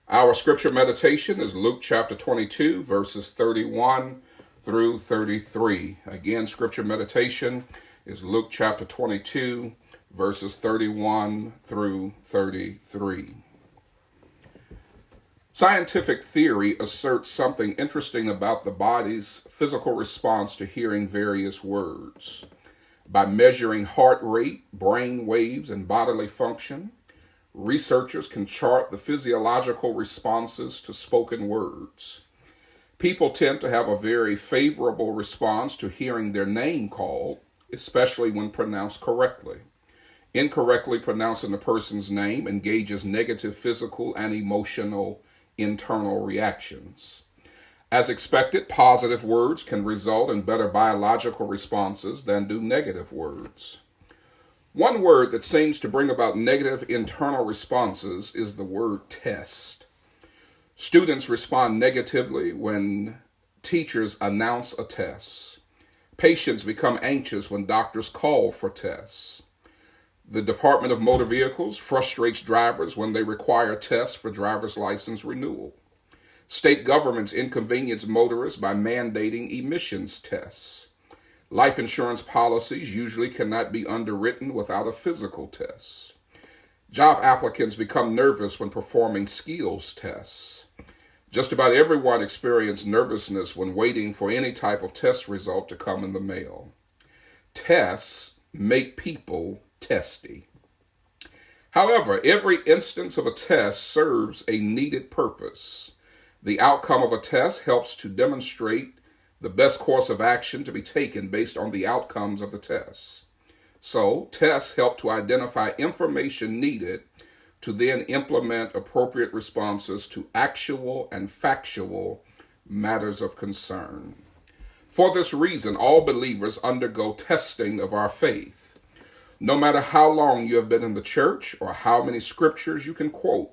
Our scripture meditation is Luke chapter 22, verses 31 through 33. Again, scripture meditation is Luke chapter 22, verses 31 through 33. Scientific theory asserts something interesting about the body's physical response to hearing various words. By measuring heart rate, brain waves, and bodily function, researchers can chart the physiological responses to spoken words. People tend to have a very favorable response to hearing their name called, especially when pronounced correctly. Incorrectly pronouncing a person's name engages negative physical and emotional internal reactions. As expected, positive words can result in better biological responses than do negative words. One word that seems to bring about negative internal responses is the word test. Students respond negatively when teachers announce a test. Patients become anxious when doctors call for tests. The Department of Motor Vehicles frustrates drivers when they require tests for driver's license renewal. State governments inconvenience motorists by mandating emissions tests. Life insurance policies usually cannot be underwritten without a physical test. Job applicants become nervous when performing skills tests. Just about everyone experiences nervousness when waiting for any type of test result to come in the mail. Tests make people testy. However, every instance of a test serves a needed purpose. The outcome of a test helps to demonstrate the best course of action to be taken based on the outcomes of the tests. So, tests help to identify information needed to then implement appropriate responses to actual and factual matters of concern. For this reason, all believers undergo testing of our faith. No matter how long you have been in the church or how many scriptures you can quote,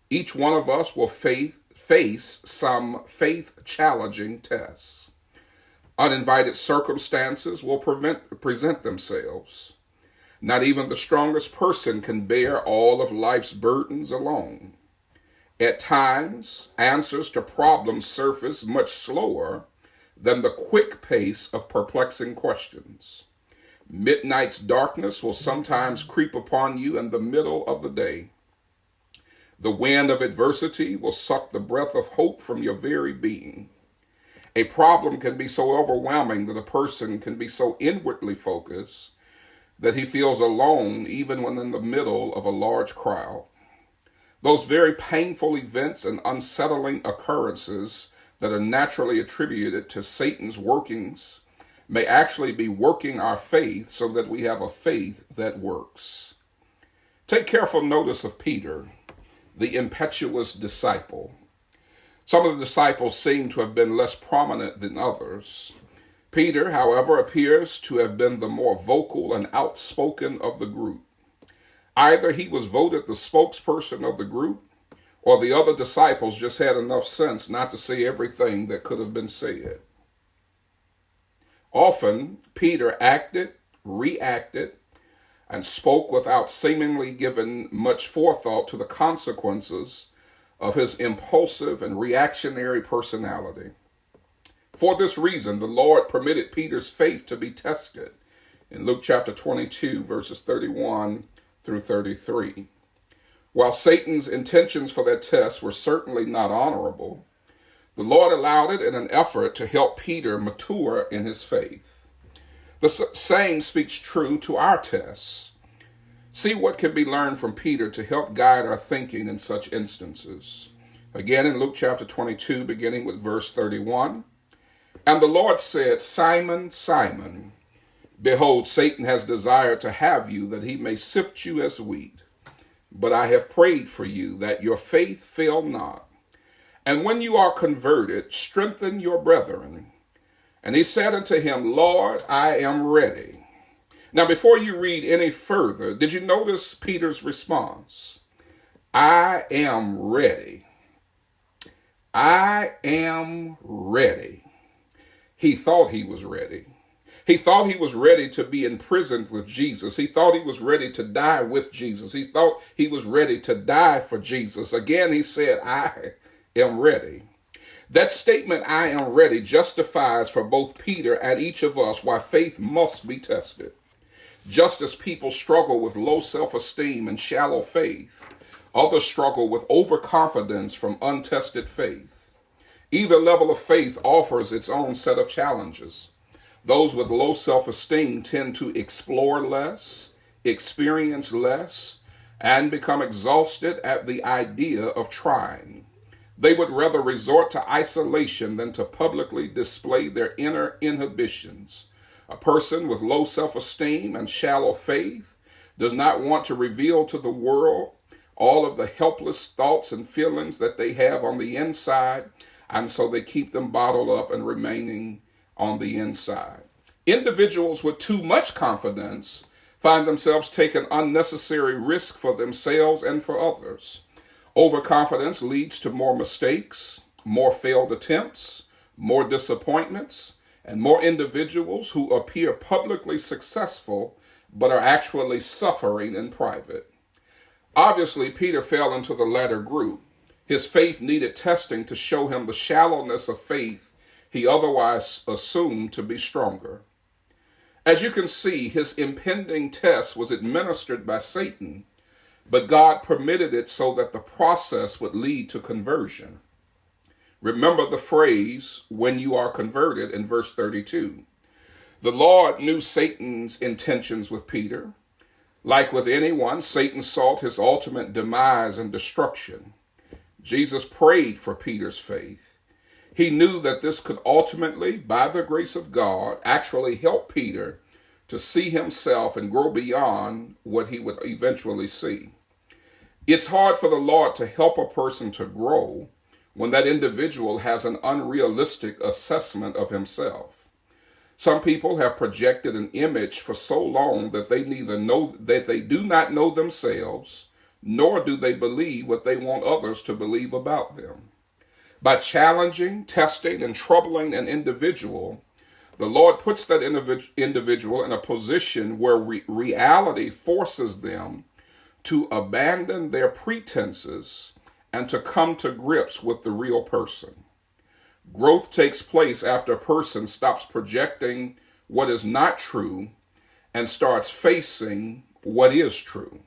each one of us will face some faith-challenging tests. Uninvited circumstances will present themselves. Not even the strongest person can bear all of life's burdens alone. At times, answers to problems surface much slower than the quick pace of perplexing questions. Midnight's darkness will sometimes creep upon you in the middle of the day. The wind of adversity will suck the breath of hope from your very being. A problem can be so overwhelming that a person can be so inwardly focused that he feels alone even when in the middle of a large crowd. Those very painful events and unsettling occurrences that are naturally attributed to Satan's workings may actually be working our faith so that we have a faith that works. Take careful notice of Peter, the impetuous disciple. Some of the disciples seem to have been less prominent than others. Peter, however, appears to have been the more vocal and outspoken of the group. Either he was voted the spokesperson of the group, or the other disciples just had enough sense not to say everything that could have been said. Often, Peter acted, reacted, and spoke without seemingly giving much forethought to the consequences of his impulsive and reactionary personality. For this reason, the Lord permitted Peter's faith to be tested in Luke chapter 22, verses 31 through 33. While Satan's intentions for that test were certainly not honorable, the Lord allowed it in an effort to help Peter mature in his faith. The same speaks true to our tests. See what can be learned from Peter to help guide our thinking in such instances. Again, in Luke chapter 22, beginning with verse 31. And the Lord said, Simon, Simon, behold, Satan has desired to have you, that he may sift you as wheat. But I have prayed for you, that your faith fail not. And when you are converted, strengthen your brethren. And he said unto him, Lord, I am ready. Now, before you read any further, did you notice Peter's response? I am ready. I am ready. He thought he was ready. He thought he was ready to be imprisoned with Jesus. He thought he was ready to die with Jesus. He thought he was ready to die for Jesus. Again, he said, I am ready. That statement, I am ready, justifies for both Peter and each of us why faith must be tested. Just as people struggle with low self-esteem and shallow faith, others struggle with overconfidence from untested faith. Either level of faith offers its own set of challenges. Those with low self-esteem tend to explore less, experience less, and become exhausted at the idea of trying. They would rather resort to isolation than to publicly display their inner inhibitions. A person with low self-esteem and shallow faith does not want to reveal to the world all of the helpless thoughts and feelings that they have on the inside, and so they keep them bottled up and remaining on the inside. Individuals with too much confidence find themselves taking unnecessary risk for themselves and for others. Overconfidence leads to more mistakes, more failed attempts, more disappointments, and more individuals who appear publicly successful but are actually suffering in private. Obviously, Peter fell into the latter group. His faith needed testing to show him the shallowness of faith he otherwise assumed to be stronger. As you can see, his impending test was administered by Satan, but God permitted it so that the process would lead to conversion. Remember the phrase, when you are converted, in verse 32. The Lord knew Satan's intentions with Peter. Like with anyone, Satan sought his ultimate demise and destruction. Jesus prayed for Peter's faith. He knew that this could ultimately, by the grace of God, actually help Peter to see himself and grow beyond what he would eventually see. It's hard for the Lord to help a person to grow when that individual has an unrealistic assessment of himself. Some people have projected an image for so long that they do not know themselves, nor do they believe what they want others to believe about them. By challenging, testing, and troubling an individual, the Lord puts that individual in a position where reality forces them to abandon their pretenses and to come to grips with the real person. Growth takes place after a person stops projecting what is not true and starts facing what is true.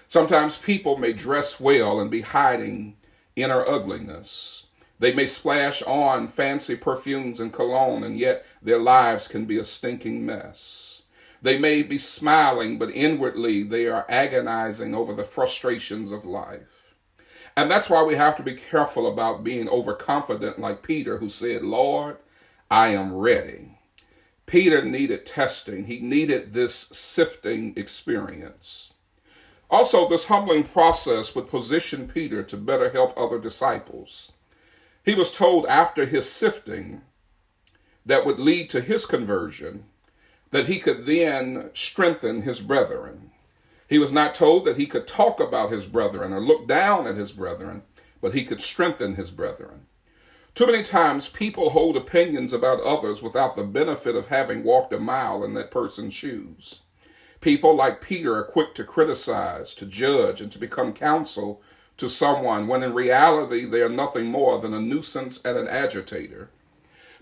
Sometimes people may dress well and be hiding inner ugliness. They may splash on fancy perfumes and cologne, and yet their lives can be a stinking mess. They may be smiling, but inwardly they are agonizing over the frustrations of life. And that's why we have to be careful about being overconfident like Peter, who said, Lord, I am ready. Peter needed testing. He needed this sifting experience. Also, this humbling process would position Peter to better help other disciples. He was told after his sifting that would lead to his conversion that he could then strengthen his brethren. He was not told that he could talk about his brethren or look down at his brethren, but he could strengthen his brethren. Too many times people hold opinions about others without the benefit of having walked a mile in that person's shoes. People like Peter are quick to criticize, to judge, and to become counsel to someone when in reality they are nothing more than a nuisance and an agitator.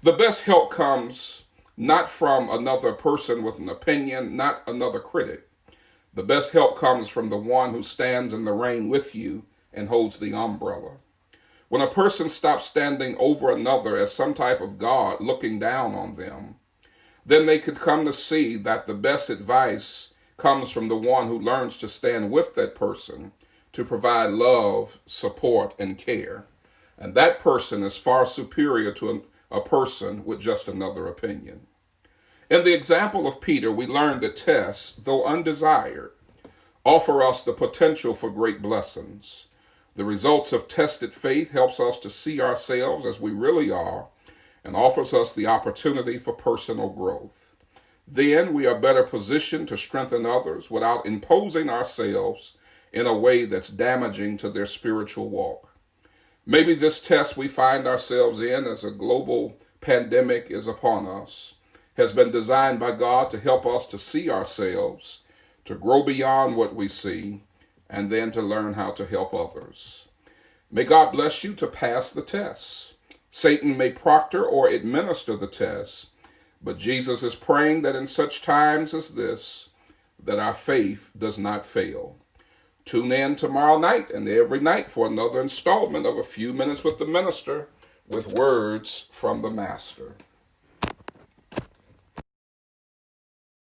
The best help comes not from another person with an opinion, not another critic. The best help comes from the one who stands in the rain with you and holds the umbrella. When a person stops standing over another as some type of God looking down on them, then they could come to see that the best advice comes from the one who learns to stand with that person to provide love, support, and care. And that person is far superior to a person with just another opinion. In the example of Peter, we learn that tests, though undesired, offer us the potential for great blessings. The results of tested faith helps us to see ourselves as we really are and offers us the opportunity for personal growth. Then we are better positioned to strengthen others without imposing ourselves in a way that's damaging to their spiritual walk. Maybe this test we find ourselves in as a global pandemic is upon us has been designed by God to help us to see ourselves, to grow beyond what we see, and then to learn how to help others. May God bless you to pass the tests. Satan may proctor or administer the tests, but Jesus is praying that in such times as this, that our faith does not fail. Tune in tomorrow night and every night for another installment of A Few Minutes with the Minister with Words from the Master.